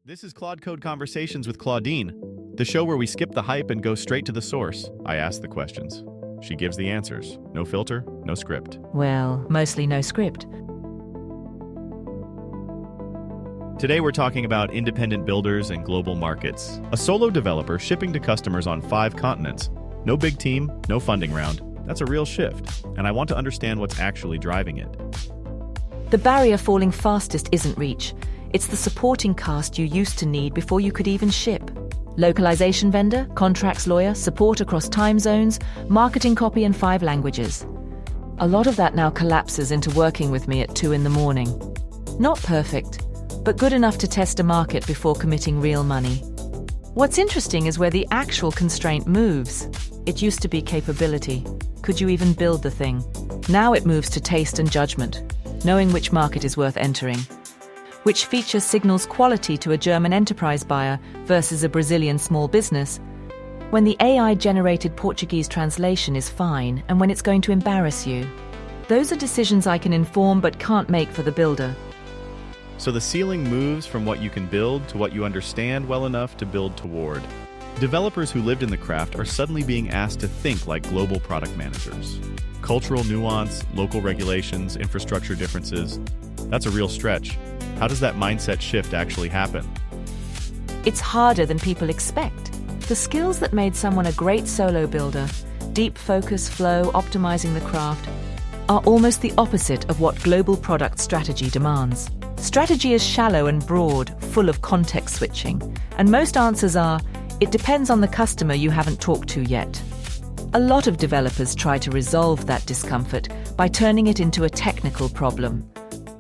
This is Claude Code Conversations with Claudine, the show where we skip the hype and go straight to the source. I ask the questions. She gives the answers. No filter, no script. Well, mostly no script. Today we're talking about independent builders and global markets. A solo developer shipping to customers on 5 continents. No big team, no funding round. That's a real shift, and I want to understand what's actually driving it. The barrier falling fastest isn't reach. It's the supporting cast you used to need before you could even ship. Localization vendor, contracts lawyer, support across time zones, marketing copy in 5 languages. A lot of that now collapses into working with me at 2 a.m. Not perfect, but good enough to test a market before committing real money. What's interesting is where the actual constraint moves. It used to be capability. Could you even build the thing? Now it moves to taste and judgment, knowing which market is worth entering. Which feature signals quality to a German enterprise buyer versus a Brazilian small business, when the AI-generated Portuguese translation is fine and when it's going to embarrass you. Those are decisions I can inform but can't make for the builder. So the ceiling moves from what you can build to what you understand well enough to build toward. Developers who lived in the craft are suddenly being asked to think like global product managers. Cultural nuance, local regulations, infrastructure differences. That's a real stretch. How does that mindset shift actually happen? It's harder than people expect. The skills that made someone a great solo builder, deep focus, flow, optimizing the craft, are almost the opposite of what global product strategy demands. Strategy is shallow and broad, full of context switching, and most answers are, it depends on the customer you haven't talked to yet. A lot of developers try to resolve that discomfort by turning it into a technical problem.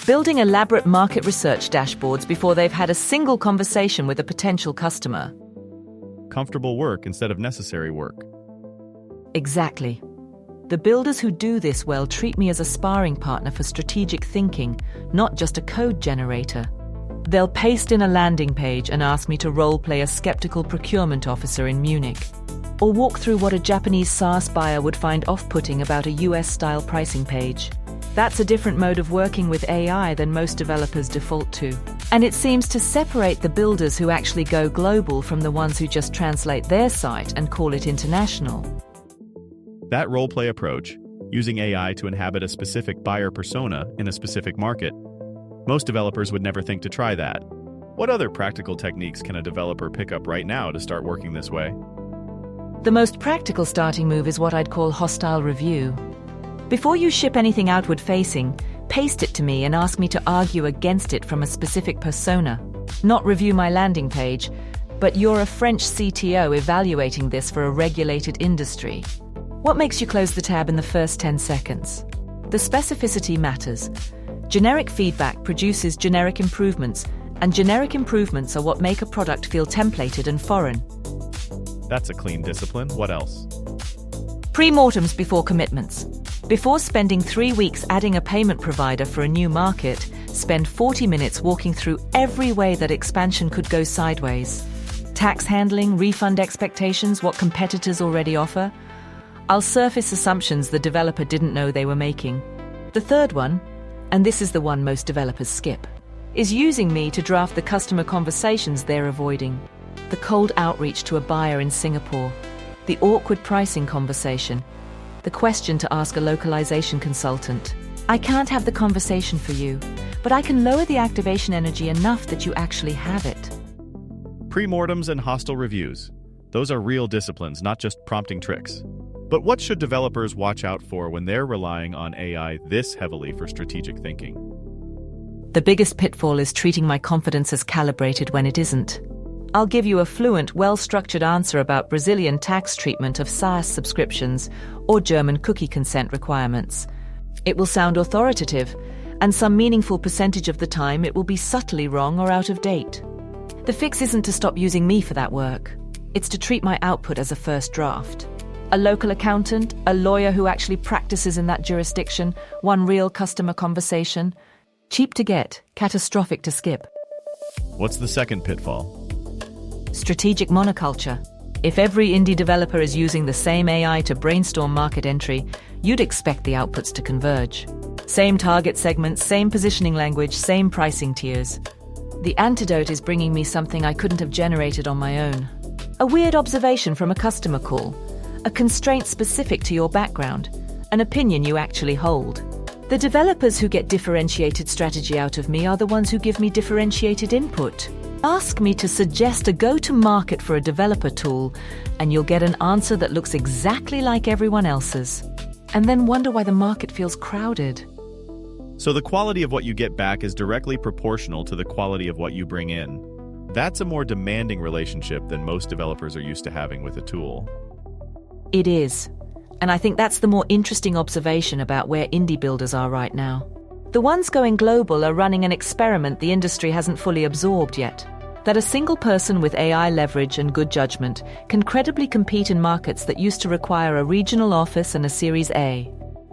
Building elaborate market research dashboards before they've had a single conversation with a potential customer. Comfortable work instead of necessary work. Exactly. The builders who do this well treat me as a sparring partner for strategic thinking, not just a code generator. They'll paste in a landing page and ask me to role-play a skeptical procurement officer in Munich, or walk through what a Japanese SaaS buyer would find off-putting about a US-style pricing page. That's a different mode of working with AI than most developers default to. And it seems to separate the builders who actually go global from the ones who just translate their site and call it international. That role-play approach, using AI to inhabit a specific buyer persona in a specific market, most developers would never think to try that. What other practical techniques can a developer pick up right now to start working this way? The most practical starting move is what I'd call hostile review. Before you ship anything outward-facing, paste it to me and ask me to argue against it from a specific persona. Not review my landing page, but you're a French CTO evaluating this for a regulated industry. What makes you close the tab in the first 10 seconds? The specificity matters. Generic feedback produces generic improvements, and generic improvements are what make a product feel templated and foreign. That's a clean discipline. What else? Pre-mortems before commitments. Before spending 3 weeks adding a payment provider for a new market, spend 40 minutes walking through every way that expansion could go sideways. Tax handling, refund expectations, what competitors already offer. I'll surface assumptions the developer didn't know they were making. The third one, and this is the one most developers skip, is using me to draft the customer conversations they're avoiding. The cold outreach to a buyer in Singapore, the awkward pricing conversation, the question to ask a localization consultant. I can't have the conversation for you, but I can lower the activation energy enough that you actually have it. Pre-mortems and hostile reviews. Those are real disciplines, not just prompting tricks. But what should developers watch out for when they're relying on AI this heavily for strategic thinking? The biggest pitfall is treating my confidence as calibrated when it isn't. I'll give you a fluent, well-structured answer about Brazilian tax treatment of SaaS subscriptions or German cookie consent requirements. It will sound authoritative, and some meaningful percentage of the time it will be subtly wrong or out of date. The fix isn't to stop using me for that work. It's to treat my output as a first draft. A local accountant, a lawyer who actually practices in that jurisdiction, one real customer conversation. Cheap to get, catastrophic to skip. What's the second pitfall? Strategic monoculture. If every indie developer is using the same AI to brainstorm market entry, you'd expect the outputs to converge. Same target segments, same positioning language, same pricing tiers. The antidote is bringing me something I couldn't have generated on my own. A weird observation from a customer call, a constraint specific to your background, an opinion you actually hold. The developers who get differentiated strategy out of me are the ones who give me differentiated input. Ask me to suggest a go-to-market for a developer tool, and you'll get an answer that looks exactly like everyone else's. And then wonder why the market feels crowded. So the quality of what you get back is directly proportional to the quality of what you bring in. That's a more demanding relationship than most developers are used to having with a tool. It is. And I think that's the more interesting observation about where indie builders are right now. The ones going global are running an experiment the industry hasn't fully absorbed yet. That a single person with AI leverage and good judgment can credibly compete in markets that used to require a regional office and a Series A.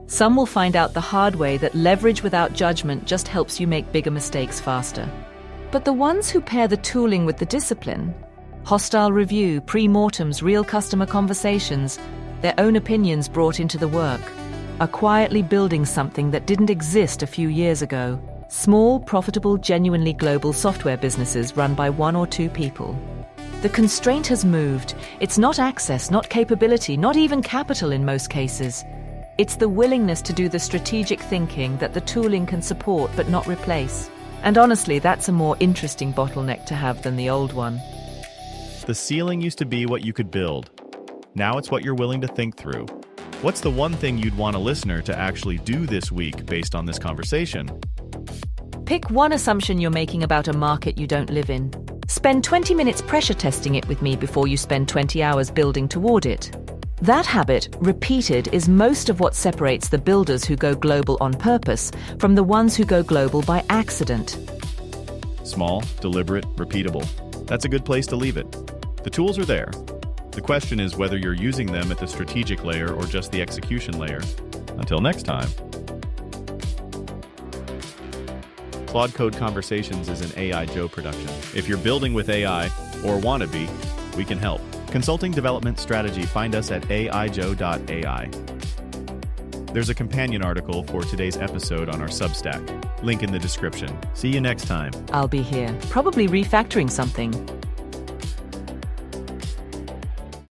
Some will find out the hard way that leverage without judgment just helps you make bigger mistakes faster. But the ones who pair the tooling with the discipline, hostile review, pre-mortems, real customer conversations, their own opinions brought into the work, are quietly building something that didn't exist a few years ago. Small, profitable, genuinely global software businesses run by one or two people. The constraint has moved. It's not access, not capability, not even capital in most cases. It's the willingness to do the strategic thinking that the tooling can support but not replace. And honestly, that's a more interesting bottleneck to have than the old one. The ceiling used to be what you could build. Now it's what you're willing to think through. What's the one thing you'd want a listener to actually do this week based on this conversation? Pick one assumption you're making about a market you don't live in. Spend 20 minutes pressure testing it with me before you spend 20 hours building toward it. That habit, repeated, is most of what separates the builders who go global on purpose from the ones who go global by accident. Small, deliberate, repeatable. That's a good place to leave it. The tools are there. The question is whether you're using them at the strategic layer or just the execution layer. Until next time. Claude Code Conversations is an AI Joe production. If you're building with AI, or want to be, we can help. Consulting development strategy, find us at aijo.ai. There's a companion article for today's episode on our Substack. Link in the description. See you next time. I'll be here, probably refactoring something.